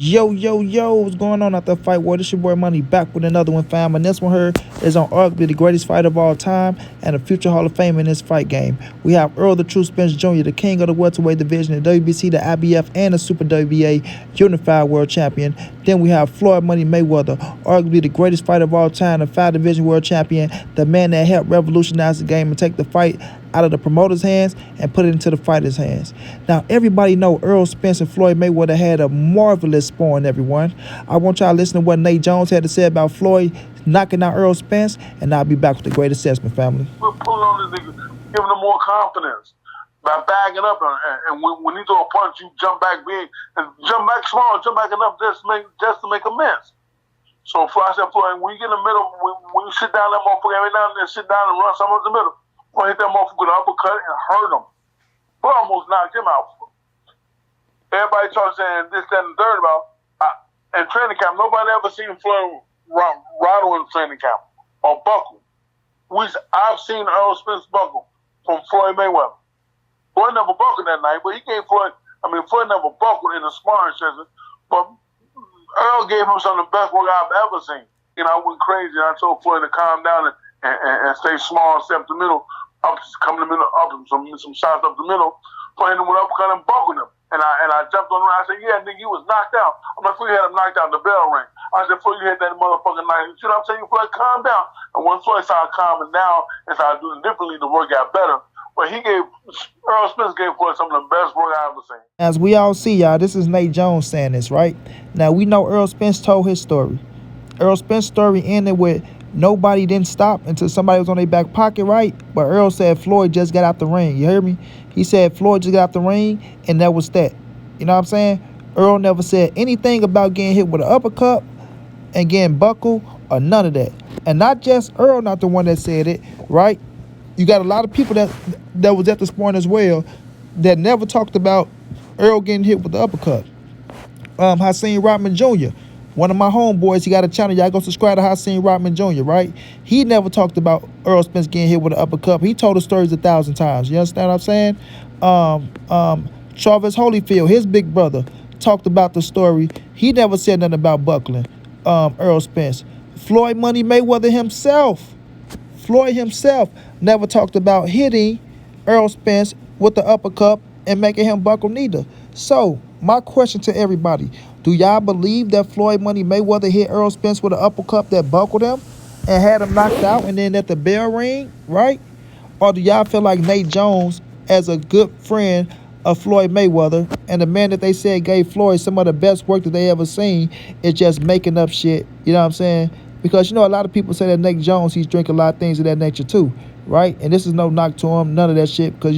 Yo, yo, yo, what's going on out there, Fight War? This your boy Money back with another one, fam. And this one here is on arguably the greatest fight of all time and a future Hall of Fame in this fight game. We have Errol the True Spence Jr., the king of the welterweight division, the WBC, the IBF, and the Super WBA Unified World Champion. Then we have Floyd Money Mayweather, arguably the greatest fighter of all time, the 5-division world champion, the man that helped revolutionize the game and take the fight out of the promoter's hands and put it into the fighter's hands. Now, everybody know Errol Spence and Floyd Mayweather had a marvelous sparring, everyone. I want y'all to listen to what Nate Jones had to say about Floyd knocking out Errol Spence, and I'll be back with the great assessment, family. We're pulling on this nigga, giving him more confidence by bagging up, and when he throw a punch, you jump back big and jump back small, jump back enough just to make a miss. So Floyd said, Floyd, when you get in the middle, when you sit down that motherfucker every now and then, sit down and run some of the middle. Boy, hit that motherfucker with an uppercut and hurt him. Boy, almost knocked him out. Everybody started saying this, that, and the third about in training camp. Nobody ever seen Floyd rattle in training camp or buckle. I've seen Errol Spence buckle from Floyd Mayweather. Floyd never buckled that night, but Floyd never buckled in the sparring session. But Errol gave him some of the best work I've ever seen. I went crazy. I told Floyd to calm down and stay small, step the middle, come in the middle, up some shots up the middle, playing him with uppercut and buckled him. And I jumped on him. I said, yeah, nigga, you was knocked out. I'm like, Floyd, you had him knocked out in the bell ring. I said, Floyd, you hit that motherfucking knife. You know what I'm saying? Floyd, calm down. And when Floyd started calming down and started doing differently, the work got better. But Errol Spence gave Floyd some of the best work I've ever seen. As we all see, y'all, this is Nate Jones saying this, right? Now, we know Errol Spence told his story. Errol Spence's story ended with nobody didn't stop until somebody was on their back pocket, right? But Errol said Floyd just got out the ring. You hear me? He said Floyd just got out the ring, and that was that. You know what I'm saying? Errol never said anything about getting hit with an uppercut and getting buckled or none of that. And not just Errol, not the one that said it, right? You got a lot of people that was at the sparring as well that never talked about Errol getting hit with the uppercut. Hakeem Rodman Jr., one of my homeboys, he got a channel. Y'all go subscribe to Hakeem Rodman Jr., right? He never talked about Errol Spence getting hit with an uppercut. He told the stories 1,000 times. You understand what I'm saying? Travis Holyfield, his big brother, talked about the story. He never said nothing about buckling Errol Spence. Floyd Money Mayweather himself, Floyd himself never talked about hitting Errol Spence with the uppercut and making him buckle neither. So, my question to everybody, do y'all believe that Floyd Money Mayweather hit Errol Spence with an uppercut that buckled him and had him knocked out and then at the bell ring, right? Or do y'all feel like Nate Jones, as a good friend of Floyd Mayweather and the man that they said gave Floyd some of the best work that they ever seen, is just making up shit? You know what I'm saying? Because, a lot of people say that Nate Jones, he's drinking a lot of things of that nature too, right? And this is no knock to him, none of that shit, because,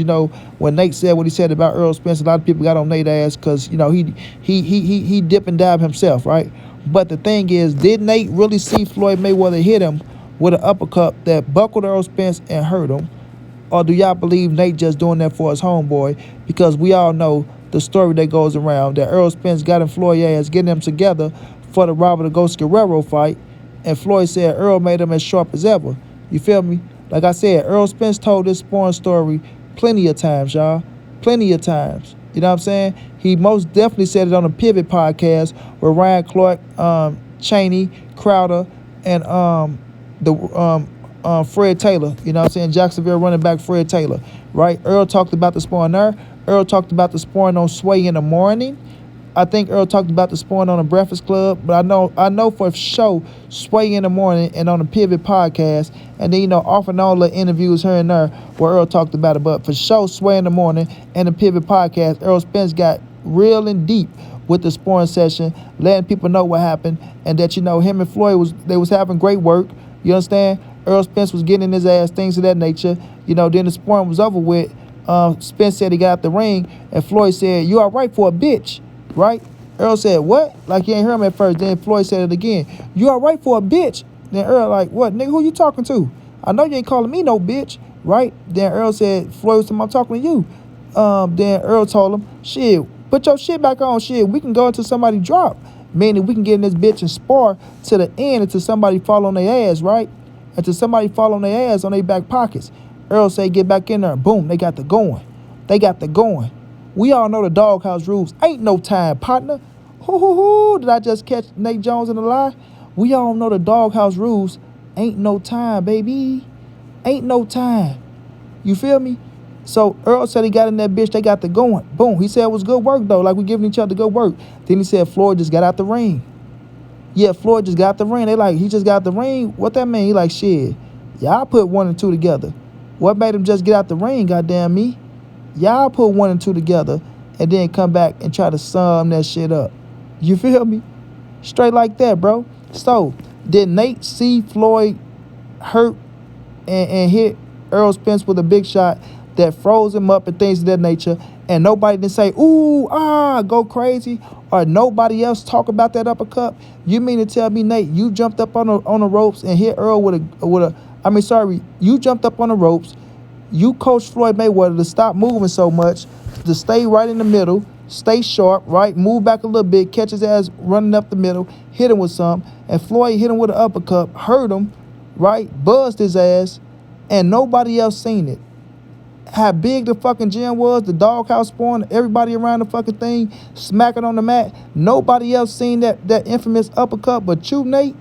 when Nate said what he said about Errol Spence, a lot of people got on Nate's ass because, he dip and dab himself, right? But the thing is, did Nate really see Floyd Mayweather hit him with an uppercut that buckled Errol Spence and hurt him? Or do y'all believe Nate just doing that for his homeboy? Because we all know the story that goes around that Errol Spence got in Floyd's ass, getting them together for the Robert Agosto Guerrero fight. And Floyd said Errol made him as sharp as ever. You feel me? Like I said, Errol Spence told this sparring story plenty of times, y'all. Plenty of times. You know what I'm saying? He most definitely said it on the Pivot podcast with Ryan Clark, Cheney, Crowder, and Fred Taylor. You know what I'm saying? Jacksonville running back Fred Taylor, right? Errol talked about the sparring there. Errol talked about the sparring on Sway in the morning. I think Errol talked about the sparring on the Breakfast Club, but I know for sure Sway in the morning and on the Pivot podcast, and then off and on little interviews here and there where Errol talked about it. But for sure Sway in the morning and the Pivot podcast, Errol Spence got real and deep with the sparring session, letting people know what happened, and that him and Floyd was having great work. You understand? Errol Spence was getting in his ass, things of that nature. Then the sparring was over with. Spence said he got out the ring, and Floyd said, "You all right for a bitch?" Right? Errol said, "What?" Like he ain't hear him at first. Then Floyd said it again. "You all right for a bitch?" Then Errol like, "What, nigga, who you talking to? I know you ain't calling me no bitch." Right? Then Errol said, "Floyd was I'm talking to you." Then Errol told him, "Shit, put your shit back on. Shit, we can go until somebody drop. Meaning we can get in this bitch and spar to the end until somebody fall on their ass, right? Until somebody fall on their ass on their back pockets." Errol said, "Get back in there." Boom, they got the going. We all know the doghouse rules. Ain't no time, partner. Did I just catch Nate Jones in a lie? We all know the doghouse rules. Ain't no time, baby. Ain't no time. You feel me? So Earl said he got in that bitch, they got the going. Boom. He said it was good work though, like we giving each other good work. Then he said Floyd just got out the ring. Yeah, Floyd just got the ring. They like, he just got the ring? What that mean? He like, shit. Y'all put 1 and 2 together. What made him just get out the ring, goddamn me? Y'all put 1 and 2 together and then come back and try to sum that shit up. You feel me? Straight like that, bro. So, did Nate see Floyd hurt and hit Errol Spence with a big shot that froze him up and things of that nature, and nobody didn't say, ooh, go crazy, or nobody else talk about that uppercut? You mean to tell me, Nate, you jumped up on the ropes and hit Errol you jumped up on the ropes, you coached Floyd Mayweather to stop moving so much, to stay right in the middle, stay sharp, right, move back a little bit, catch his ass running up the middle, hit him with something, and Floyd hit him with an uppercut, hurt him, right, buzzed his ass, and nobody else seen it. How big the fucking gym was, the doghouse spawn, everybody around the fucking thing smacking on the mat. Nobody else seen that infamous uppercut but you, Nate.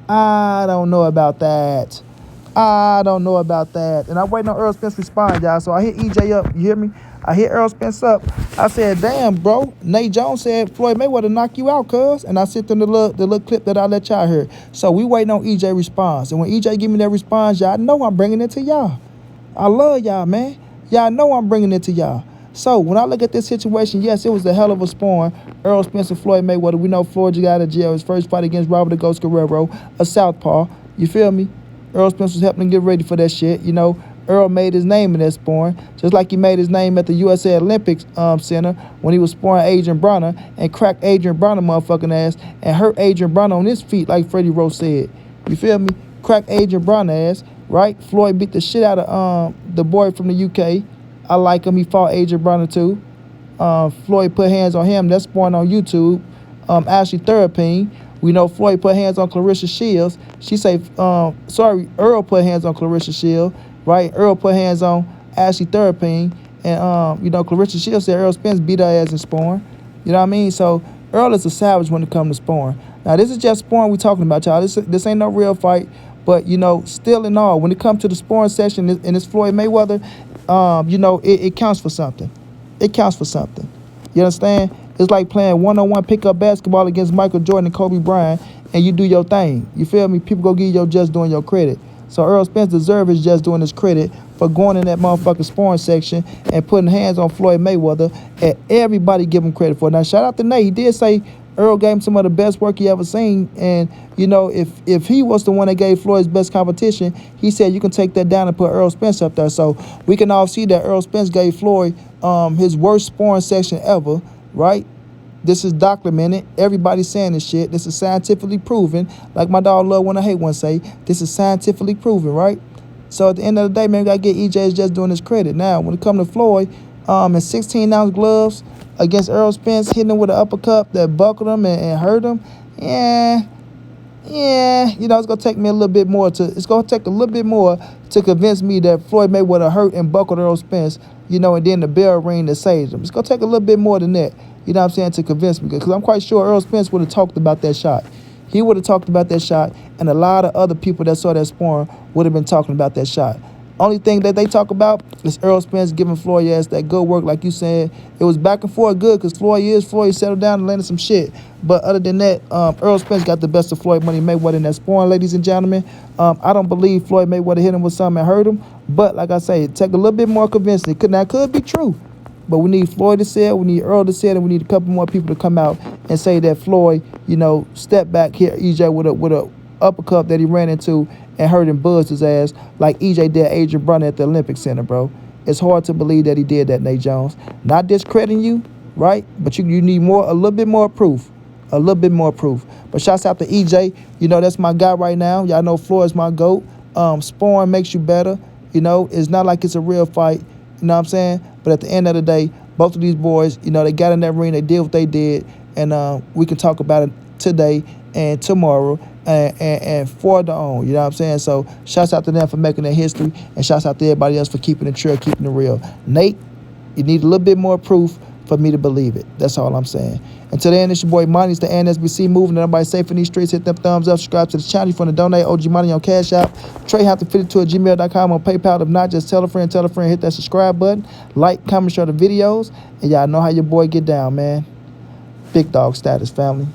I don't know about that. And I'm waiting on Errol Spence to respond, y'all. So I hit EJ up. You hear me? I hit Errol Spence up. I said, damn, bro. Nate Jones said Floyd Mayweather knock you out, cuz. And I sent them the little clip that I let y'all hear. So we waiting on EJ response. And when EJ give me that response, y'all know I'm bringing it to y'all. I love y'all, man. Y'all know I'm bringing it to y'all. So when I look at this situation, yes, it was a hell of a sparring. Errol Spence and Floyd Mayweather. We know Floyd just got out of jail. His first fight against Robert the Ghost Guerrero, a southpaw. You feel me? Errol Spence was helping him get ready for that shit. You know, Errol made his name in that sparring, just like he made his name at the USA Olympics Center when he was sparring Adrian Bronner and cracked Adrian Bronner motherfucking ass and hurt Adrian Bronner on his feet, like Freddie Roach said. You feel me? Cracked Adrian Bronner ass, right? Floyd beat the shit out of the boy from the UK. I like him. He fought Adrian Bronner too. Floyd put hands on him. That's sparring on YouTube. Ashley Therapine. We know Floyd put hands on Clarissa Shields. She say, Earl put hands on Clarissa Shields, right? Earl put hands on Ashley Therapine. And, Clarissa Shields said Errol Spence beat her ass in sparring. You know what I mean? So Earl is a savage when it comes to sparring. Now, this is just sparring we talking about, y'all. This ain't no real fight. But, still in all, when it comes to the sparring session and it's Floyd Mayweather, it counts for something. It counts for something. You understand? It's like playing one-on-one pickup basketball against Michael Jordan and Kobe Bryant, and you do your thing. You feel me? People go give you your just doing your credit. So Errol Spence deserves his just doing his credit for going in that motherfucking sparring section and putting hands on Floyd Mayweather, and everybody give him credit for it. Now, shout out to Nate. He did say Earl gave him some of the best work he ever seen, and, if he was the one that gave Floyd's best competition, he said you can take that down and put Errol Spence up there. So we can all see that Errol Spence gave Floyd his worst sparring section ever, right? This is documented. Everybody's saying this shit. This is scientifically proven. Like my dog Love When I Hate One say, this is scientifically proven, right? So at the end of the day, man, we got to get EJ's just doing his credit. Now, when it comes to Floyd, in 16-ounce gloves against Errol Spence, hitting him with an uppercut that buckled him and hurt him, it's going to take me a little bit more to convince me that Floyd Mayweather hurt and buckled Errol Spence, and then the bell ring that saved him. It's going to take a little bit more than that, to convince me. Because I'm quite sure Errol Spence would have talked about that shot. He would have talked about that shot, and a lot of other people that saw that sparring would have been talking about that shot. Only thing that they talk about is Errol Spence giving Floyd ass that good work, like you said. It was back and forth good because Floyd settled down and landed some shit. But other than that, Errol Spence got the best of Floyd Money Mayweather in that sparring, ladies and gentlemen. I don't believe Floyd Mayweather hit him with something and hurt him. But like I say, it take a little bit more convincing. That could be true. But we need Floyd to say it, we need Earl to say it, and we need a couple more people to come out and say that Floyd, step back here, EJ, with a uppercut that he ran into and hurt and buzzed his ass like EJ did Adrian Bronner at the Olympic Center, bro. It's hard to believe that he did that, Nate Jones. Not discrediting you, right? But you need a little bit more proof. A little bit more proof. But shouts out to EJ. That's my guy right now. Y'all know Floyd's my GOAT. Sparring makes you better. It's not like it's a real fight. You know what I'm saying? But at the end of the day, both of these boys, they got in that ring, they did what they did, and we can talk about it today and tomorrow and further on. You know what I'm saying? So shouts out to them for making their history, and shouts out to everybody else for keeping it true, keeping it real. Nate, you need a little bit more proof for me to believe it. That's all I'm saying. Until then, it's your boy Monty. It's the NSBC moving. Everybody safe in these streets. Hit them thumbs up. Subscribe to the channel. If you want to donate, OG Money on Cash App. TreyHouse52@gmail.com on PayPal. If not, just tell a friend. Hit that subscribe button. Like, comment, share the videos. And y'all know how your boy get down, man. Big dog status, family.